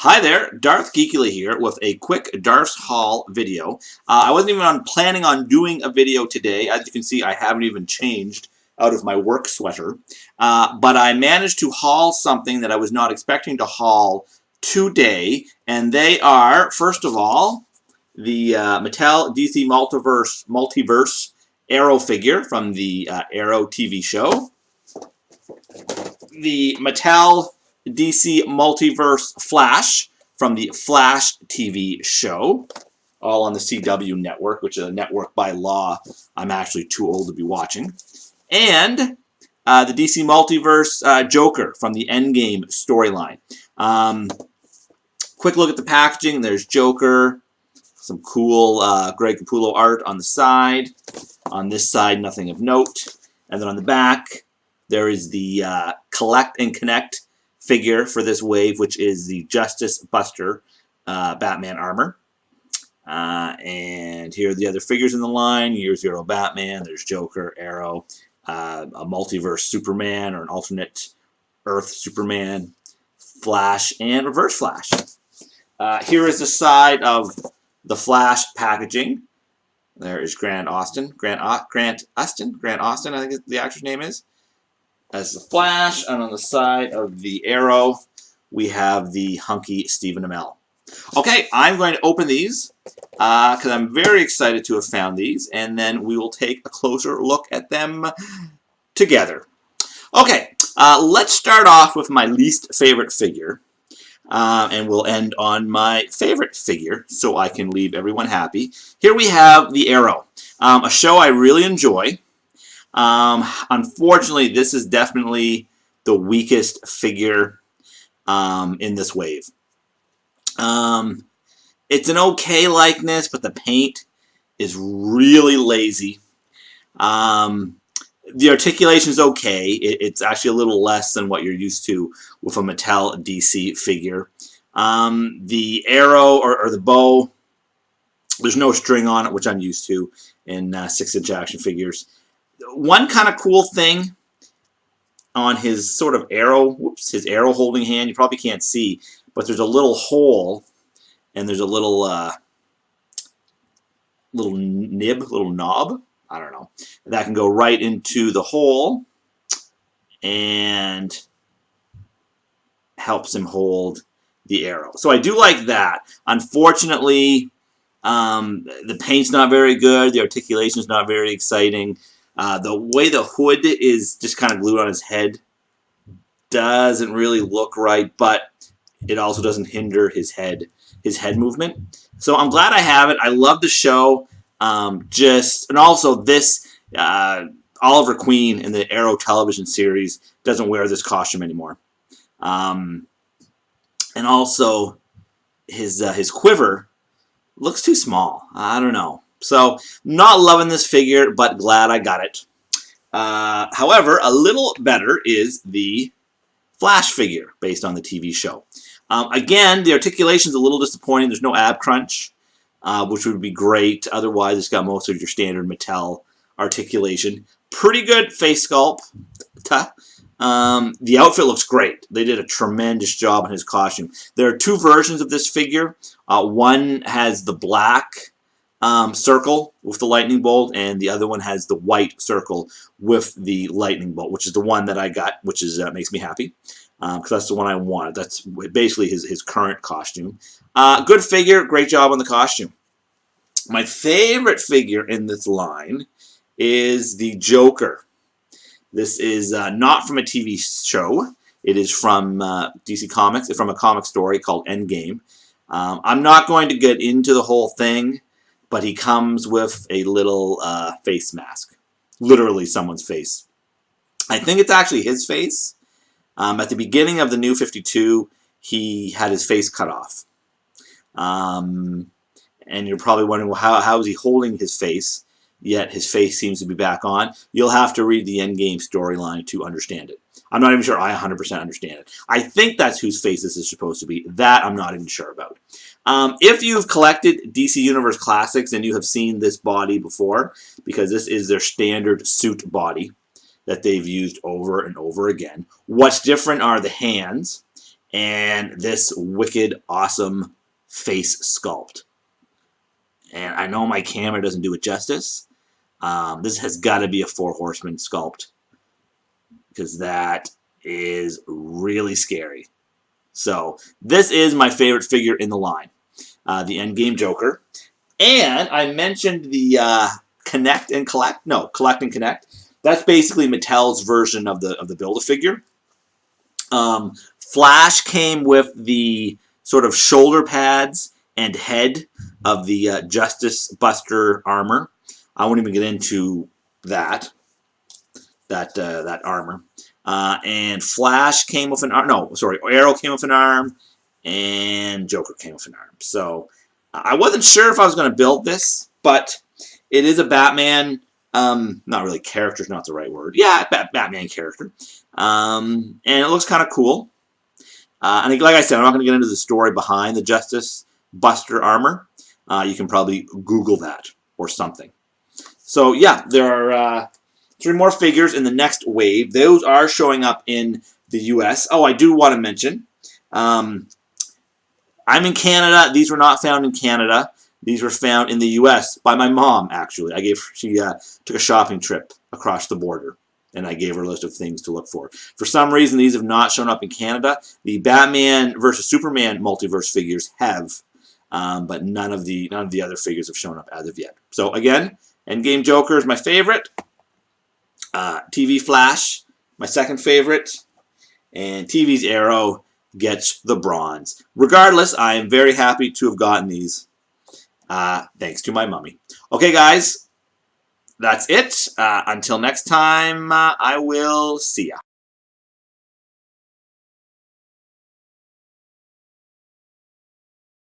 Hi there, Darth Geekily here with a quick Darth haul video. I wasn't even planning on doing a video today. As you can see, I haven't even changed out of my work sweater. But I managed to haul something that I was not expecting to haul today. And they are, first of all, the Mattel DC Multiverse Arrow figure from the Arrow TV show. The Mattel DC Multiverse Flash from the Flash TV show, all on the CW network, which is a network by law I'm actually too old to be watching. And the DC Multiverse Joker from the Endgame storyline. Quick look at the packaging. There's Joker, some cool Greg Capullo art on the side. On this side, nothing of note. And then on the back, there is the Collect and Connect figure for this wave, which is the Justice Buster Batman armor. And here are the other figures in the line. Year Zero Batman, there's Joker, Arrow, a multiverse Superman or an alternate Earth Superman, Flash, and Reverse Flash. Here is the side of the Flash packaging. There is Grant Austin, I think the actor's name is, as the Flash, and on the side of the Arrow, we have the hunky Stephen Amell. Okay, I'm going to open these because I'm very excited to have found these, and then we will take a closer look at them together. Okay, let's start off with my least favorite figure, and we'll end on my favorite figure so I can leave everyone happy. Here we have the Arrow, a show I really enjoy. Unfortunately, this is definitely the weakest figure in this wave. It's an okay likeness, but the paint is really lazy. The articulation is okay. It's actually a little less than what you're used to with a Mattel DC figure. The arrow or the bow, there's no string on it, which I'm used to in 6-inch action figures. One kind of cool thing on his sort of arrow, his arrow holding hand, you probably can't see, but there's a little hole and there's a little knob, I don't know, that can go right into the hole and helps him hold the arrow. So I do like that. Unfortunately, the paint's not very good, the articulation is not very exciting. The way the hood is just kind of glued on his head doesn't really look right, but it also doesn't hinder his head movement. So I'm glad I have it. I love the show. And also this Oliver Queen in the Arrow television series doesn't wear this costume anymore. And also his quiver looks too small. I don't know. So, not loving this figure, but glad I got it. However, a little better is the Flash figure, based on the TV show. Again, the articulation is a little disappointing. There's no ab crunch, which would be great. Otherwise, it's got most of your standard Mattel articulation. Pretty good face sculpt. The outfit looks great. They did a tremendous job on his costume. There are two versions of this figure. One has the black circle with the lightning bolt, and the other one has the white circle with the lightning bolt, which is the one that I got, which is makes me happy because that's the one I wanted. That's basically his current costume. Good figure, great job on the costume. My favorite figure in this line is the Joker. This is not from a TV show. It is from DC Comics. It's from a comic story called Endgame. I'm not going to get into the whole thing, but he comes with a little face mask. Literally someone's face. I think it's actually his face. At the beginning of the New 52, he had his face cut off. And you're probably wondering, well, how is he holding his face, yet his face seems to be back on? You'll have to read the Endgame storyline to understand it. I'm not even sure I 100% understand it. I think that's whose face this is supposed to be. That I'm not even sure about. If you've collected DC Universe Classics and you have seen this body before, because this is their standard suit body that they've used over and over again, what's different are the hands and this wicked, awesome face sculpt. And I know my camera doesn't do it justice. This has got to be a Four Horsemen sculpt, because that is really scary. So this is my favorite figure in the line, the Endgame Joker. And I mentioned the Connect and Collect. No, Collect and Connect. That's basically Mattel's version of the Build-A-Figure. Flash came with the sort of shoulder pads and head of the Justice Buster armor. I won't even get into that armor. And Flash came with an arm. No, sorry, Arrow came with an arm, and Joker came with an arm. So I wasn't sure if I was going to build this, but it is a Batman. Not really character is not the right word. Yeah, Batman character. And it looks kind of cool. And like I said, I'm not going to get into the story behind the Justice Buster armor. You can probably Google that or something. So yeah, there are 3 more figures in the next wave. Those are showing up in the U.S. Oh, I do want to mention, I'm in Canada. These were not found in Canada. These were found in the U.S. by my mom, actually. She took a shopping trip across the border, and I gave her a list of things to look for. For some reason, these have not shown up in Canada. The Batman versus Superman multiverse figures have, but none of the other figures have shown up as of yet. So again, Endgame Joker is my favorite. TV Flash, my second favorite, and TV's Arrow gets the bronze. Regardless, I am very happy to have gotten these, thanks to my mummy. Okay, guys, that's it. Until next time, I will see ya.